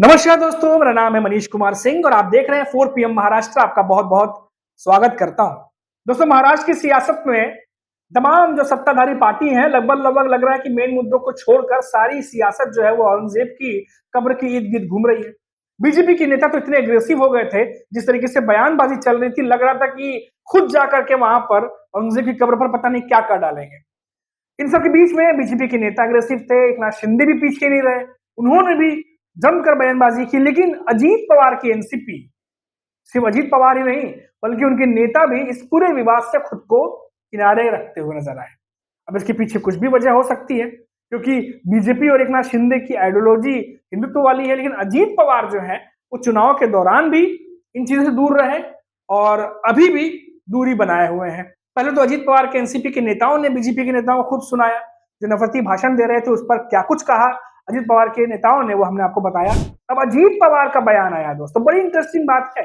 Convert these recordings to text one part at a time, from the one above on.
नमस्कार दोस्तों, मेरा नाम है मनीष कुमार सिंह और आप देख रहे हैं 4 पीएम महाराष्ट्र। आपका बहुत बहुत स्वागत करता हूं। दोस्तों, महाराष्ट्र की सियासत में तमाम जो सत्ताधारी पार्टी हैं लगभग लगभग लग रहा है कि मेन मुद्दों को छोड़कर सारी सियासत जो है वो औरंगजेब की कब्र की इर्द गिर्द घूम रही है। बीजेपी के नेता तो इतने एग्रेसिव हो गए थे, जिस तरीके से बयानबाजी चल रही थी, लग रहा था कि खुद जाकर के वहां पर औरंगजेब की कब्र पर पता नहीं क्या कर डालेंगे। इन सबके बीच में बीजेपी के नेता अग्रेसिव थे, एकनाथ शिंदे भी पीछे नहीं रहे, उन्होंने भी जमकर बयानबाजी की। लेकिन अजीत पवार की एनसीपी, सिर्फ अजीत पवार ही नहीं बल्कि उनके नेता भी इस पूरे विवाद से खुद को किनारे रखते हुए नजर आए। अब इसके पीछे कुछ भी वजह हो सकती है, क्योंकि बीजेपी और एकनाथ शिंदे की आइडियोलॉजी हिंदुत्व वाली है, लेकिन अजीत पवार जो है वो चुनाव के दौरान भी इन चीजों से दूर रहे और अभी भी दूरी बनाए हुए हैं। पहले तो अजीत पवार के एनसीपी के नेताओं ने बीजेपी के नेताओं को खुद सुनाया, जो नफरती भाषण दे रहे थे उस पर क्या कुछ कहा अजीत पवार के नेताओं ने, वो हमने आपको बताया। अब अजीत पवार का बयान आया दोस्तों, बड़ी इंटरेस्टिंग बात है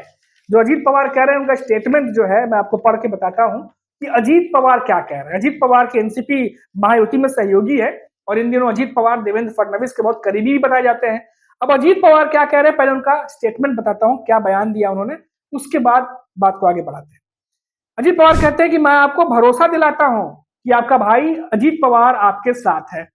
जो अजीत पवार कह रहे हैं। उनका स्टेटमेंट जो है मैं आपको पढ़ के बताता हूं कि अजीत पवार क्या कह रहे हैं। अजीत पवार के एनसीपी महायुति में सहयोगी है और इन दिनों अजीत पवार देवेंद्र फडणवीस के बहुत करीबी भी बताए जाते हैं। अब अजीत पवार क्या कह रहे हैं, पहले उनका स्टेटमेंट बताता हूं, क्या बयान दिया उन्होंने, उसके बाद बात को आगे बढ़ाते हैं। अजीत पवार कहते हैं कि मैं आपको भरोसा दिलाता हूं कि आपका भाई अजीत पवार आपके साथ है।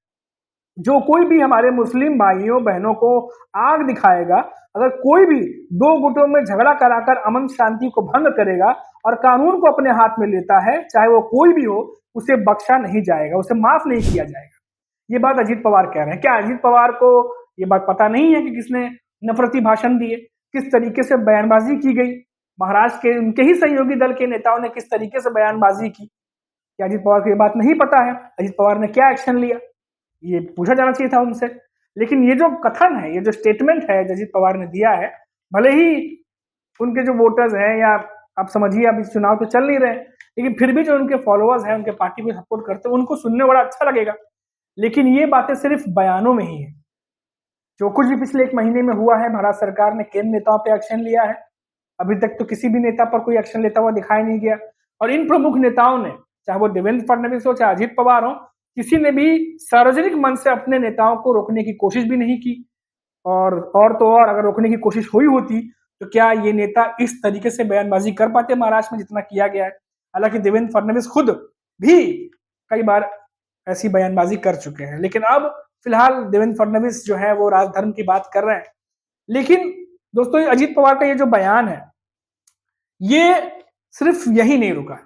जो कोई भी हमारे मुस्लिम भाइयों बहनों को आग दिखाएगा, अगर कोई भी दो गुटों में झगड़ा कराकर अमन शांति को भंग करेगा और कानून को अपने हाथ में लेता है, चाहे वो कोई भी हो, उसे बख्शा नहीं जाएगा, उसे माफ नहीं किया जाएगा। ये बात अजीत पवार कह रहे हैं। क्या अजीत पवार को ये बात पता नहीं है कि किसने नफरती भाषण दिए, किस तरीके से बयानबाजी की गई? महाराष्ट्र के उनके ही सहयोगी दल के नेताओं ने किस तरीके से बयानबाजी की? क्या अजीत पवार को ये बात नहीं पता है? अजीत पवार ने क्या एक्शन लिया, ये पूछा जाना चाहिए था उनसे। लेकिन ये जो कथन है, ये जो स्टेटमेंट है अजीत पवार ने दिया है, भले ही उनके जो वोटर्स हैं, या आप समझिए अभी चुनाव तो चल नहीं रहे, लेकिन फिर भी जो उनके फॉलोअर्स हैं, उनके पार्टी को सपोर्ट करते हैं, उनको सुनने बड़ा अच्छा लगेगा। लेकिन ये बातें सिर्फ बयानों में ही है। जो कुछ भी पिछले 1 महीने में हुआ है, भारत सरकार ने केंद्र नेताओं पे एक्शन लिया है। अभी तक तो किसी भी नेता पर कोई एक्शन लेता हुआ दिखाई नहीं गया। और इन प्रमुख नेताओं ने, चाहे वो देवेंद्र फडणवीस हो, चाहे अजीत पवार हो, किसी ने भी सार्वजनिक मंच से अपने नेताओं को रोकने की कोशिश भी नहीं की। और तो और अगर रोकने की कोशिश हुई होती तो क्या ये नेता इस तरीके से बयानबाजी कर पाते महाराष्ट्र में जितना किया गया है? हालांकि देवेंद्र फडणवीस खुद भी कई बार ऐसी बयानबाजी कर चुके हैं, लेकिन अब फिलहाल देवेंद्र फडणवीस जो है वो राजधर्म की बात कर रहे हैं। लेकिन दोस्तों, ये अजीत पवार का ये जो बयान है, ये सिर्फ यही नहीं रुका।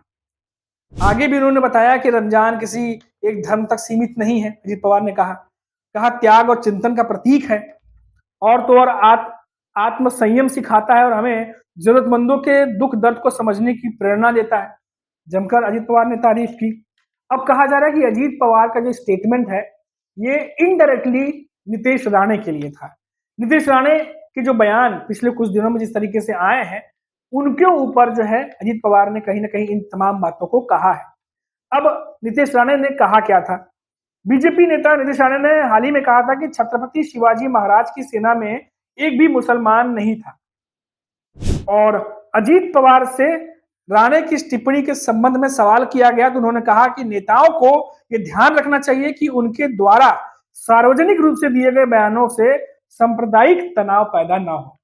आगे भी उन्होंने बताया कि रमजान किसी एक धर्म तक सीमित नहीं है। अजीत पवार ने कहा त्याग और चिंतन का प्रतीक है, और तो और आत्म संयम सिखाता है और हमें जरूरतमंदों के दुख दर्द को समझने की प्रेरणा देता है। जमकर अजीत पवार ने तारीफ की। अब कहा जा रहा है कि अजीत पवार का जो स्टेटमेंट है ये इनडायरेक्टली नीतीश राणे के लिए था। नीतीश राणे के जो बयान पिछले कुछ दिनों में जिस तरीके से आए हैं, उनके ऊपर जो है अजीत पवार ने कहीं ना कहीं इन तमाम बातों को कहा है। अब नीतीश राणे ने कहा क्या था? बीजेपी नेता नीतीश राणे ने हाल ही में कहा था कि छत्रपति शिवाजी महाराज की सेना में एक भी मुसलमान नहीं था। और अजीत पवार से राणे की इस टिप्पणी के संबंध में सवाल किया गया तो उन्होंने कहा कि नेताओं को यह ध्यान रखना चाहिए कि उनके द्वारा सार्वजनिक रूप से दिए गए बयानों से सांप्रदायिक तनाव पैदा ना हो।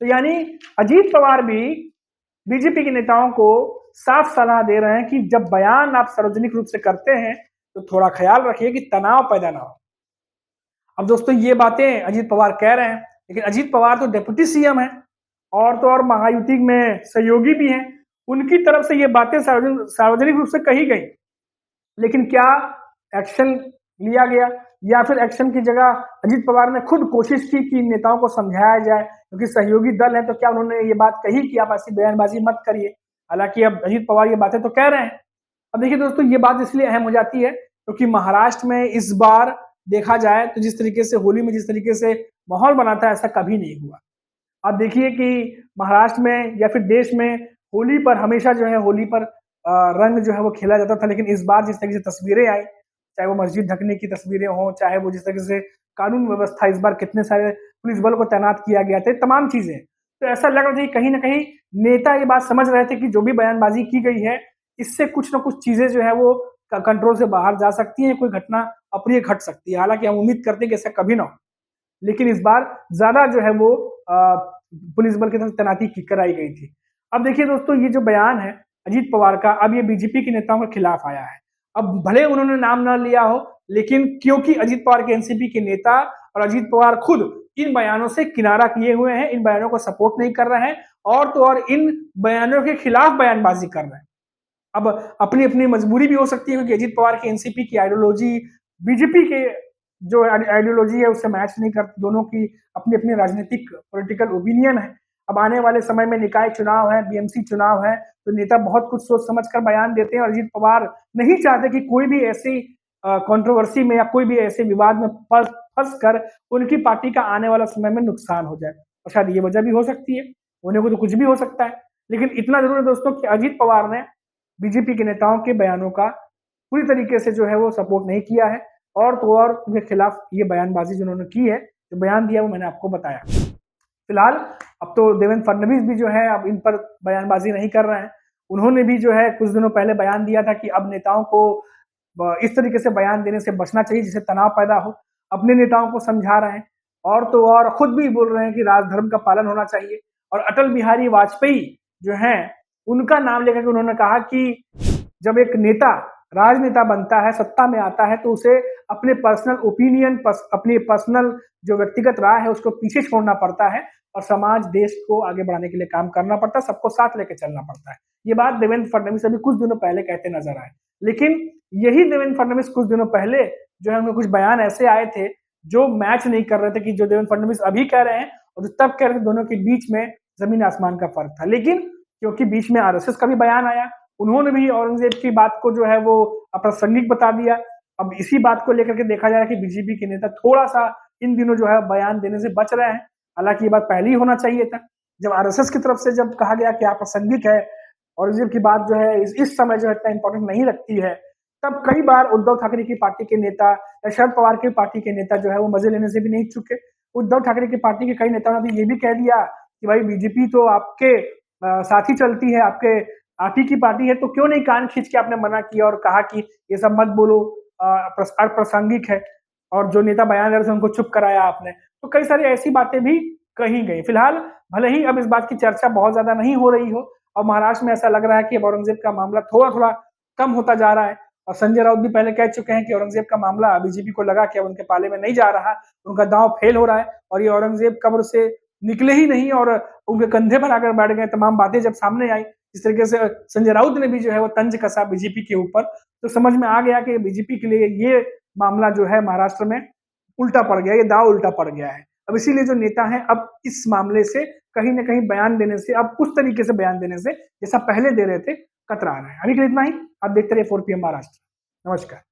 तो यानी अजीत पवार भी बीजेपी के नेताओं को साफ सलाह दे रहे हैं कि जब बयान आप सार्वजनिक रूप से करते हैं तो थोड़ा ख्याल रखिए कि तनाव पैदा ना हो। अब दोस्तों, ये बातें अजीत पवार कह रहे हैं, लेकिन अजीत पवार तो डिप्टी सीएम है और तो और महायुति में सहयोगी भी हैं। उनकी तरफ से ये बातें सार्वजनिक रूप से कही गई, लेकिन क्या एक्शन लिया गया? या फिर एक्शन की जगह अजीत पवार ने खुद कोशिश की कि नेताओं को समझाया जाए, क्योंकि सहयोगी दल है, तो क्या उन्होंने ये बात कही कि आप ऐसी बयानबाजी मत करिए? हालांकि अब अजीत पवार ये बातें तो कह रहे हैं। अब देखिए दोस्तों, ये बात इसलिए अहम हो जाती है क्योंकि महाराष्ट्र में इस बार देखा जाए तो जिस तरीके से होली में जिस तरीके से माहौल बना था, ऐसा कभी नहीं हुआ। आप देखिए कि महाराष्ट्र में या फिर देश में होली पर हमेशा जो है होली पर रंग जो है वो खेला जाता था, लेकिन इस बार जिस तरीके से तस्वीरें आई, चाहे वो मस्जिद ढकने की तस्वीरें हों, चाहे वो जिस तरीके से कानून व्यवस्था, इस बार कितने सारे पुलिस बल को तैनात किया गया था, तमाम चीजें, तो ऐसा लग रहा था कि कहीं ना कहीं नेता ये बात समझ रहे थे कि जो भी बयानबाजी की गई है, इससे कुछ ना कुछ चीजें जो है वो कंट्रोल से बाहर जा सकती हैं, कोई घटना अप्रिय घट सकती है। हालांकि हम उम्मीद करते हैं कि ऐसा कभी ना हो। लेकिन इस बार ज्यादा जो है वो पुलिस बल की तरफ तैनाती कराई गई थी। अब देखिए दोस्तों, ये जो बयान है अजीत पवार का, अब ये बीजेपी के नेताओं के खिलाफ आया है। अब भले उन्होंने नाम ना लिया हो, लेकिन क्योंकि अजीत पवार के एनसीपी के नेता और अजीत पवार खुद इन बयानों से किनारा किए हुए हैं, इन बयानों को सपोर्ट नहीं कर रहे हैं, और तो और इन बयानों के खिलाफ बयानबाजी कर रहे हैं। अब अपनी अपनी मजबूरी भी हो सकती है, क्योंकि अजीत पवार की एनसीपी की आइडियोलॉजी बीजेपी के जो आइडियोलॉजी है उससे मैच नहीं करती। दोनों की अपनी अपनी राजनीतिक पॉलिटिकल ओपिनियन है। अब आने वाले समय में निकाय चुनाव है, बीएमसी चुनाव है, तो नेता बहुत कुछ सोच समझ कर बयान देते हैं, और अजीत पवार नहीं चाहते कि कोई भी ऐसी कंट्रोवर्सी में या कोई भी ऐसे विवाद में फंस कर उनकी पार्टी का आने वाला समय में नुकसान हो जाए। और शायद ये वजह भी हो सकती है, होने को तो कुछ भी हो सकता है, लेकिन इतना जरूर है दोस्तों कि अजीत पवार ने बीजेपी के नेताओं के बयानों का पूरी तरीके से जो है वो सपोर्ट नहीं किया है, और तो और उनके खिलाफ ये बयानबाजी जिन्होंने की है, जो बयान दिया वो मैंने आपको बताया। फिलहाल अब तो देवेंद्र फडणवीस भी जो है अब इन पर बयानबाजी नहीं कर रहे हैं। उन्होंने भी जो है कुछ दिनों पहले बयान दिया था कि अब नेताओं को इस तरीके से बयान देने से बचना चाहिए जिससे तनाव पैदा हो। अपने नेताओं को समझा रहे हैं, और तो और खुद भी बोल रहे हैं कि राजधर्म का पालन होना चाहिए। और अटल बिहारी वाजपेयी जो हैं, उनका नाम लेकर के उन्होंने कहा कि जब एक नेता राजनेता बनता है, सत्ता में आता है, तो उसे अपने पर्सनल ओपिनियन, अपनी पर्सनल जो व्यक्तिगत राय है उसको पीछे छोड़ना पड़ता है, और समाज देश को आगे बढ़ाने के लिए काम करना पड़ता है, सबको साथ लेकर चलना पड़ता है। ये बात देवेंद्र फडणवीस अभी कुछ दिनों पहले कहते नजर आए। लेकिन यही देवेंद्र फडणवीस कुछ दिनों पहले जो है उनके कुछ बयान ऐसे आए थे जो मैच नहीं कर रहे थे, कि जो देवेंद्र फडणवीस अभी कह रहे हैं और जो तब कह रहे थे, दोनों के बीच में जमीन आसमान का फर्क था। लेकिन क्योंकि बीच में आरएसएस का भी बयान आया, उन्होंने भी औरंगजेब की बात को जो है वो अप्रासंगिक बता दिया। अब इसी बात को लेकर के देखा जा रहा है कि बीजेपी के नेता थोड़ा सा इन दिनों जो है बयान देने से बच रहे हैं। हालांकि ये बात पहले ही होना चाहिए था, जब आरएसएस की तरफ से जब कहा गया कि अप्रासंगिक है, औरंगजेब की बात जो है इस समय जो है इतना इंपॉर्टेंट नहीं रखती है, तब कई बार उद्धव ठाकरे की पार्टी के नेता या शरद पवार की पार्टी के नेता जो है वो मजे लेने से भी नहीं चुके। उद्धव ठाकरे की पार्टी के कई नेताओं ने ये भी कह दिया कि भाई बीजेपी तो आपके साथ ही चलती है, आपके आप ही की पार्टी है, तो क्यों नहीं कान खींच के आपने मना किया और कहा कि ये सब मत बोलो, अप्रासंगिक है, और जो नेता बयान दे रहे थे उनको चुप कराया आपने। तो कई सारी ऐसी बातें भी कही गई। फिलहाल भले ही अब इस बात की चर्चा बहुत ज्यादा नहीं हो रही हो, और महाराष्ट्र में ऐसा लग रहा है कि अब औरंगजेब का मामला थोड़ा थोड़ा कम होता जा रहा है, और संजय राउत भी पहले कह चुके हैं कि औरंगजेब का मामला बीजेपी को लगा कि अब उनके पाले में नहीं जा रहा, उनका दांव फेल हो रहा है, और ये औरंगजेब कब्र से निकले ही नहीं और उनके कंधे पर आकर बैठ गए। तमाम बातें जब सामने आई, इस तरीके से संजय राउत ने भी जो है वो तंज कसा बीजेपी के ऊपर, तो समझ में आ गया कि बीजेपी के लिए ये मामला जो है महाराष्ट्र में उल्टा पड़ गया, ये दाव उल्टा पड़ गया है। अब इसीलिए जो नेता हैं अब इस मामले से कहीं ना कहीं बयान देने से, अब उस तरीके से बयान देने से जैसा पहले दे रहे थे, कतरा रहे हैं। अभी के लिए इतना ही। आप देखते रहिए 4 PM महाराष्ट्र। नमस्कार।